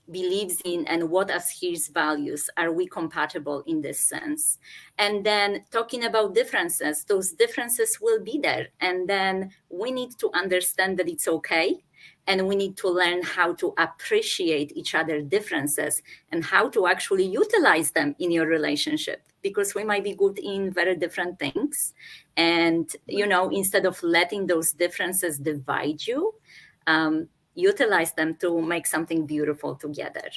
[SPEAKER 6] believes in, and what are his values? Are we compatible in this sense? And then talking about differences, those differences will be there. And then we need to understand that it's okay. And we need to learn how to appreciate each other's differences and how to actually utilize them in your relationship, because we might be good in very different things. And, instead of letting those differences divide you, utilize them to make something beautiful together.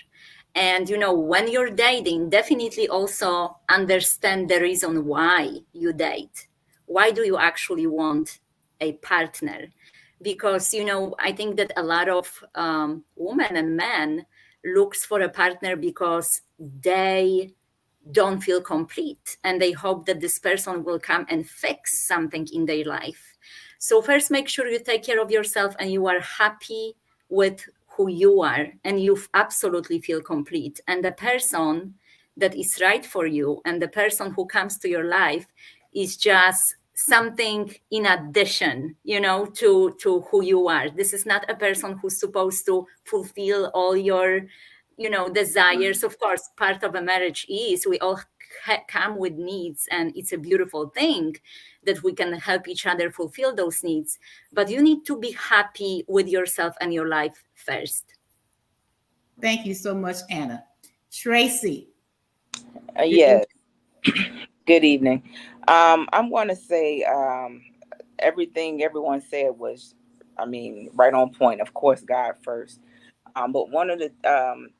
[SPEAKER 6] And, when you're dating, definitely also understand the reason why you date. Why do you actually want a partner? Because, I think that a lot of women and men looks for a partner because they don't feel complete and they hope that this person will come and fix something in their life. So first, make sure you take care of yourself and you are happy with who you are and you absolutely feel complete. And the person that is right for you and the person who comes to your life is just something in addition, to who you are. This is not a person who's supposed to fulfill all your desires. Of course, part of a marriage is we all come with needs, and it's a beautiful thing that we can help each other fulfill those needs. But you need to be happy with yourself and your life first.
[SPEAKER 1] Thank you so much, Anna. Tracy.
[SPEAKER 10] Yes. Good evening. I'm going to say everything everyone said was, right on point. Of course, God first. But one of the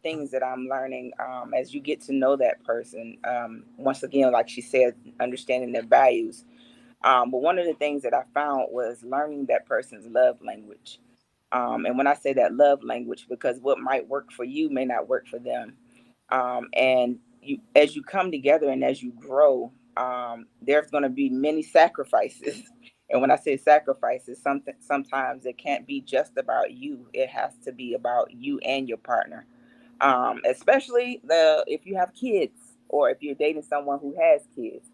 [SPEAKER 10] things that I'm learning as you get to know that person, once again, like she said, understanding their values. But one of the things that I found was learning that person's love language. And when I say that love language, because what might work for you may not work for them. And as you come together and as you grow, there's going to be many sacrifices. And when I say sacrifices, sometimes it can't be just about you. It has to be about you and your partner. Especially if you have kids or if you're dating someone who has kids.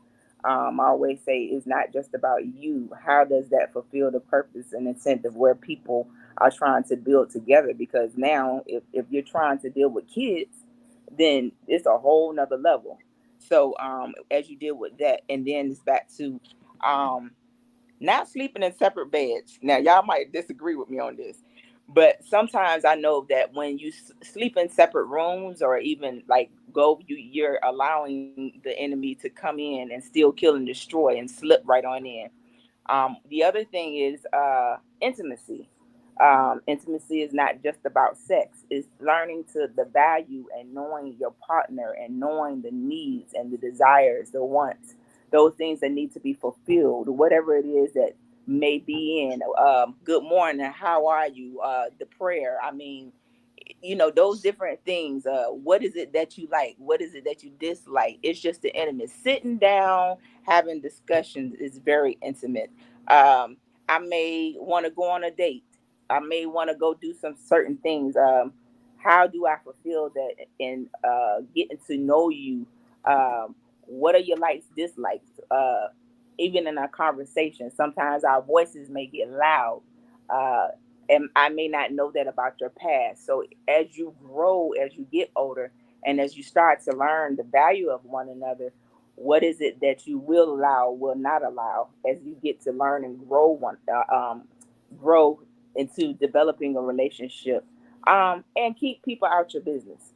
[SPEAKER 10] I always say it's not just about you. How does that fulfill the purpose and intent of where people are trying to build together? Because now if you're trying to deal with kids, then it's a whole nother level. So as you deal with that, and then it's back to not sleeping in separate beds. Now, y'all might disagree with me on this, but sometimes I know that when you sleep in separate rooms or even like you're allowing the enemy to come in and still kill and destroy and slip right on in. The other thing is intimacy. Intimacy is not just about sex. It's learning to the value and knowing your partner and knowing the needs and the desires, the wants, those things that need to be fulfilled, whatever it is that may be in. Good morning, how are you? The prayer. Those different things. What is it that you like? What is it that you dislike? It's just the intimate. Sitting down, having discussions is very intimate. I may want to go on a date. I may want to go do some certain things. How do I fulfill that in getting to know you? What are your likes, dislikes? Even in our conversation, sometimes our voices may get loud. Uh, and I may not know that about your past. So as you grow, as you get older, and as you start to learn the value of one another, what is it that you will allow, will not allow, as you get to learn and grow into developing a relationship, and keep people out your business.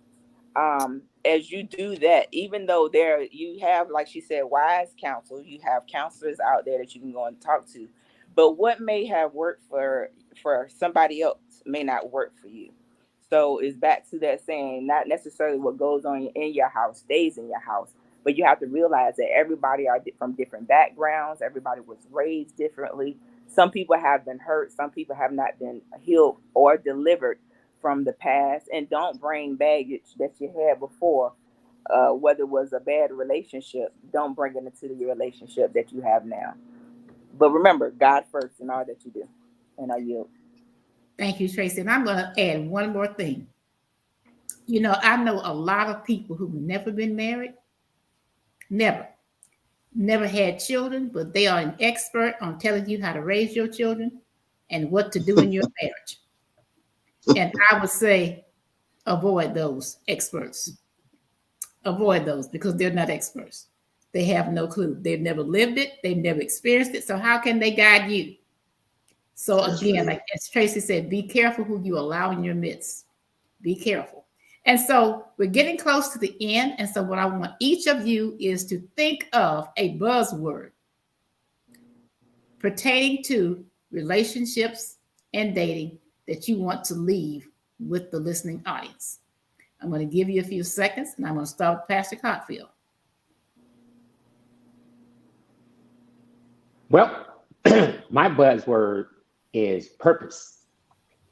[SPEAKER 10] As you do that, even though there you have, like she said, wise counsel, you have counselors out there that you can go and talk to, but what may have worked for somebody else may not work for you. So it's back to that saying, not necessarily what goes on in your house stays in your house, but you have to realize that everybody are from different backgrounds. Everybody was raised differently. Some people have been hurt. Some people have not been healed or delivered from the past, and don't bring baggage that you had before, whether it was a bad relationship. Don't bring it into the relationship that you have now. But remember, God first in all that you do. And I yield.
[SPEAKER 1] Thank you, Tracy. And I'm going to add one more thing. You know, I know a lot of people who've never been married, never had children, but they are an expert on telling you how to raise your children and what to do in your marriage. And I would say avoid those experts. Avoid those because they're not experts. They have no clue. They've never lived it. They've never experienced it. So how can they guide you? So again, like as Tracy said, be careful who you allow in your midst. Be careful. And so we're getting close to the end. And so what I want each of you is to think of a buzzword pertaining to relationships and dating that you want to leave with the listening audience. I'm going to give you a few seconds, and I'm going to start with Pastor Cotfield.
[SPEAKER 9] Well, my buzzword is purpose.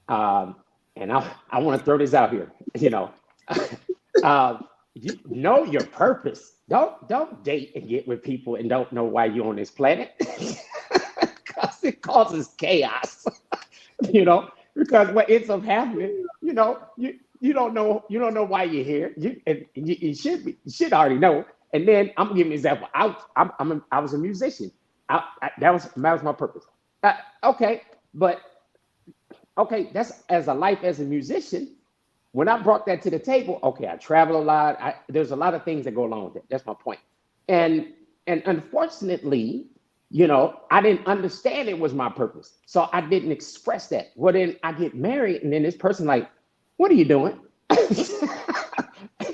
[SPEAKER 9] And I want to throw this out here. You know your purpose. Don't date and get with people and don't know why you're on this planet. Because it causes chaos. Because what ends up happening, you don't know why you're here. You should already know. And then I'm gonna give you an example. I was a musician. That was my purpose. That's as a life as a musician. When I brought that to the table, I travel a lot. There's a lot of things that go along with it. That's my point. And unfortunately, I didn't understand it was my purpose. So I didn't express that. Well, then I get married, and then this person like, what are you doing?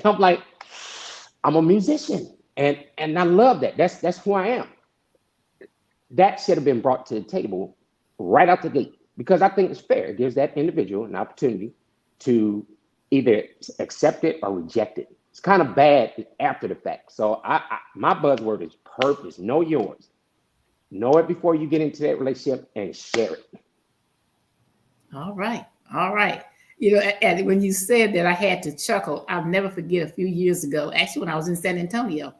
[SPEAKER 9] I'm like, I'm a musician. And I love that. That's who I am. That should have been brought to the table right out the gate, because I think it's fair. It gives that individual an opportunity to either accept it or reject it. It's kind of bad after the fact. So my buzzword is purpose. Know yours. Know it before you get into that relationship and share it.
[SPEAKER 1] All right. And when you said that, I had to chuckle. I'll never forget a few years ago, actually, when I was in San Antonio,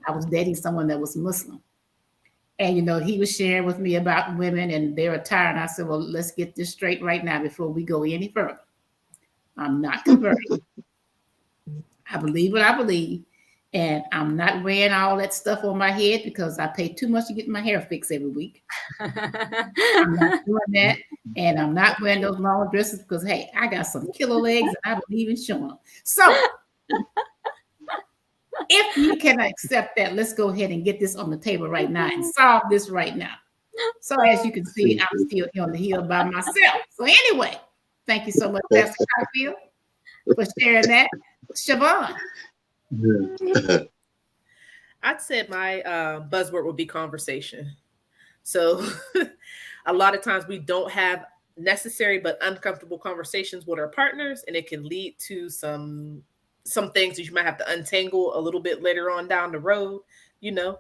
[SPEAKER 1] I was dating someone that was Muslim. And, he was sharing with me about women and their attire. And I said, well, let's get this straight right now before we go any further. I'm not converting. I believe what I believe. And I'm not wearing all that stuff on my head because I pay too much to get my hair fixed every week. I'm not doing that. And I'm not wearing those long dresses because, hey, I got some killer legs and I don't even show them. So if you can accept that, let's go ahead and get this on the table right now and solve this right now. So as you can see, I'm still here on the hill by myself. So anyway, thank you so much, Pastor Cotfield, for sharing that. CheVaughn.
[SPEAKER 8] I'd say my buzzword would be conversation. So a lot of times we don't have necessary but uncomfortable conversations with our partners, and it can lead to some things that you might have to untangle a little bit later on down the road. I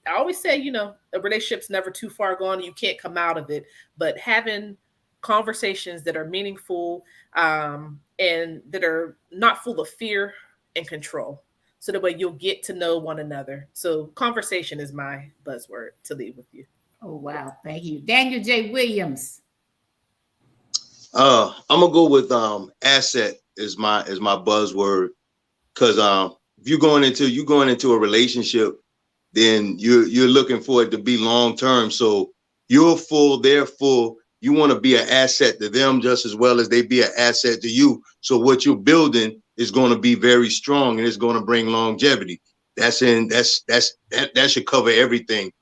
[SPEAKER 8] always say, a relationship's never too far gone. You can't come out of it, but having conversations that are meaningful and that are not full of fear and control. So that way you'll get to know one another. So conversation is my buzzword to leave with you.
[SPEAKER 1] Oh, wow. Thank you. Daniel J. Williams.
[SPEAKER 7] I'm going to go with asset is my buzzword, because if you're going into a relationship, then you're looking for it to be long term. So you're full, they're full. You want to be an asset to them just as well as they be an asset to you. So what you're building is going to be very strong, and it's going to bring longevity. That should cover everything.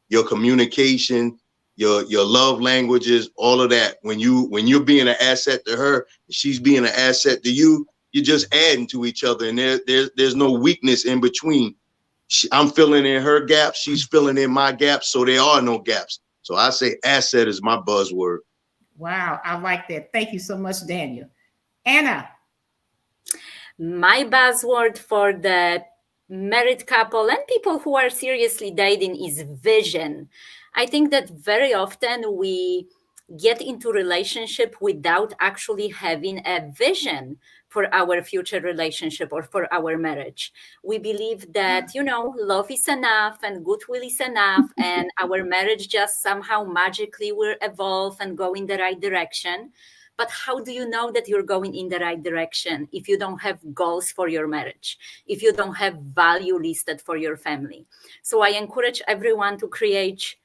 [SPEAKER 7] Your communication, your love languages, all of that. When you're being an asset to her, she's being an asset to you, you're just adding to each other, and there's no weakness in between. I'm filling in her gaps, she's filling in my gaps, so there are no gaps. So I say asset is my buzzword.
[SPEAKER 1] Wow, I like that. Thank you so much, Daniel. Anna.
[SPEAKER 6] My buzzword for the married couple and people who are seriously dating is vision. I think that very often we get into relationship without actually having a vision for our future relationship or for our marriage. We believe that, love is enough and goodwill is enough, and our marriage just somehow magically will evolve and go in the right direction. But how do you know that you're going in the right direction if you don't have goals for your marriage, if you don't have value listed for your family? So I encourage everyone to create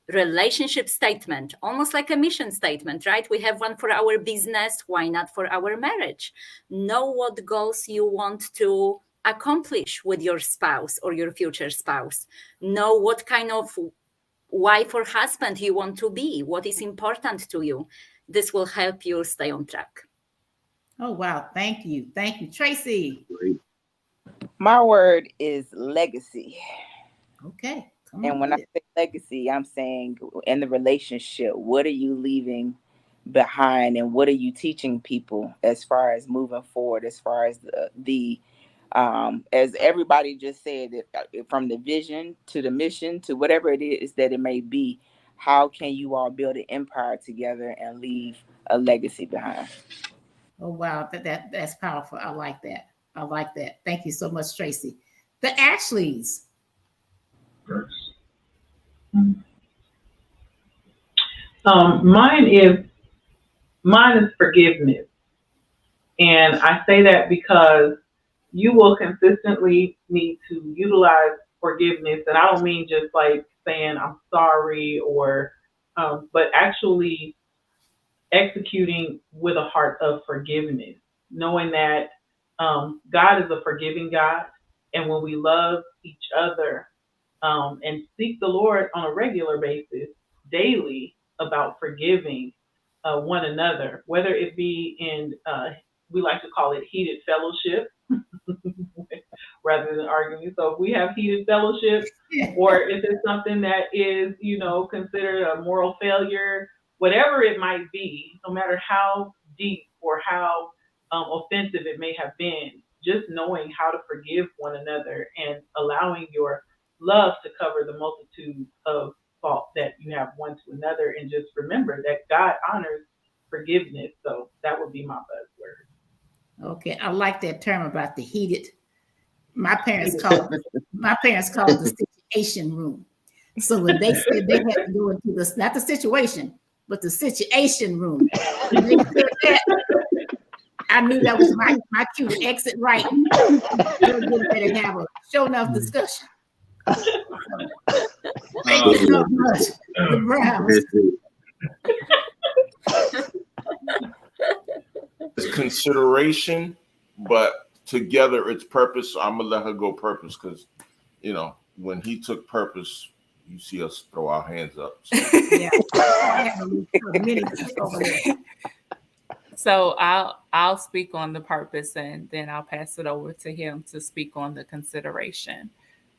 [SPEAKER 6] relationship statement, almost like a mission statement, right? We have one for our business. Why not for our marriage? Know what goals you want to accomplish with your spouse or your future spouse. Know what kind of wife or husband you want to be, what is important to you. This will help you stay on track.
[SPEAKER 1] Oh, wow. Thank you. Thank you. Tracy.
[SPEAKER 10] My word is legacy.
[SPEAKER 1] Okay.
[SPEAKER 10] And when I say legacy, I'm saying in the relationship, what are you leaving behind and what are you teaching people as far as moving forward, as far as the as everybody just said, from the vision to the mission to whatever it is that it may be, how can you all build an empire together and leave a legacy behind?
[SPEAKER 1] Oh, wow. That's powerful. I like that. I like that. Thank you so much, Tracy. The Ashleys.
[SPEAKER 5] Mine is forgiveness. And I say that because you will consistently need to utilize forgiveness. And I don't mean just like saying I'm sorry but actually executing with a heart of forgiveness, knowing that God is a forgiving God. And when we love each other and seek the Lord on a regular basis, daily, about forgiving one another, whether it be in, we like to call it heated fellowship rather than arguing. So if we have heated fellowship, or if it's something that is, considered a moral failure, whatever it might be, no matter how deep or how offensive it may have been, just knowing how to forgive one another and allowing your love to cover the multitude of fault that you have one to another, and just remember that God honors forgiveness. So that would be my buzzword.
[SPEAKER 1] Okay, I like that term about the heated. My parents called it the situation room. So when they said they had to go into this, not the situation, but the situation room, when they said that, I knew that was my cue to exit right. We're getting ready to have a show enough discussion. Thank you so much, the Browns.
[SPEAKER 2] It's consideration, but together it's purpose. So I'm gonna let her go purpose because, when he took purpose, you see us throw our hands up. So.
[SPEAKER 1] Yeah.
[SPEAKER 3] So I'll speak on the purpose, and then I'll pass it over to him to speak on the consideration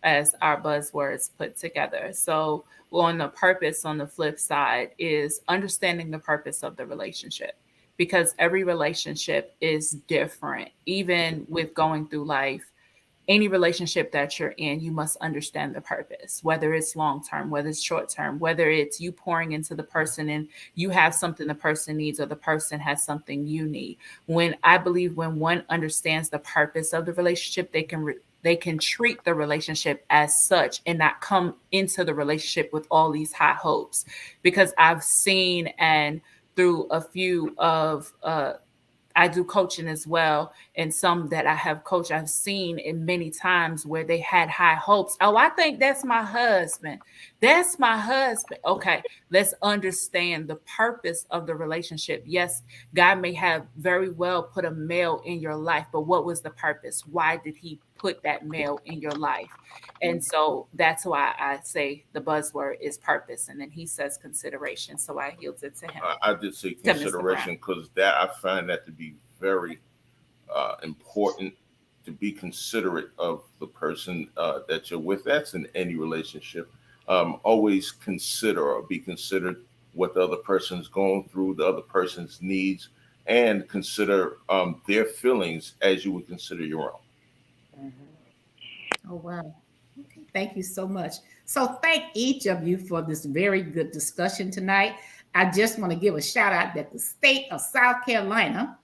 [SPEAKER 3] as our buzzwords put together. So on the purpose, on the flip side, is understanding the purpose of the relationship, because every relationship is different. Even with going through life, any relationship that you're in, you must understand the purpose, whether it's long-term, whether it's short-term, whether it's you pouring into the person and you have something the person needs or the person has something you need. When one understands the purpose of the relationship, they can treat the relationship as such and not come into the relationship with all these high hopes. Because I've seen, and through a few of I do coaching as well. And some that I have coached, I've seen in many times where they had high hopes. Oh, I think that's my husband. That's my husband. Okay, let's understand the purpose of the relationship. Yes, God may have very well put a male in your life, but what was the purpose? Why did he put that male in your life? And so that's why I say the buzzword is purpose. And then he says consideration. So I yield it to him.
[SPEAKER 2] I did say
[SPEAKER 3] To Mr. Brown.
[SPEAKER 2] consideration because that I find that to be very important, to be considerate of the person that you're with. That's in any relationship. Always consider or be considered what the other person's going through, the other person's needs, and consider their feelings as you would consider your own.
[SPEAKER 1] Oh, wow. Okay, thank you so much. So thank each of you for this very good discussion tonight. I just want to give a shout out that the state of South Carolina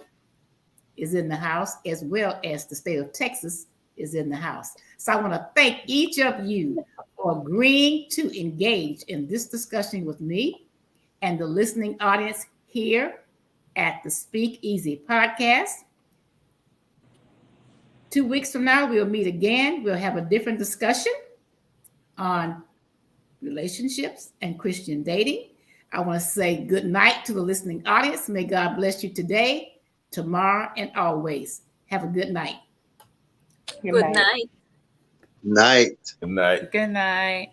[SPEAKER 1] is in the house, as well as the state of Texas is in the house. So I want to thank each of you for agreeing to engage in this discussion with me and the listening audience here at the Speak Easy podcast. 2 weeks from now, we'll meet again. We'll have a different discussion on relationships and Christian dating. I want to say good night to the listening audience. May God bless you today, tomorrow, and always. Have a good night.
[SPEAKER 6] Good night.
[SPEAKER 7] Night.
[SPEAKER 2] Good night.
[SPEAKER 3] Good night.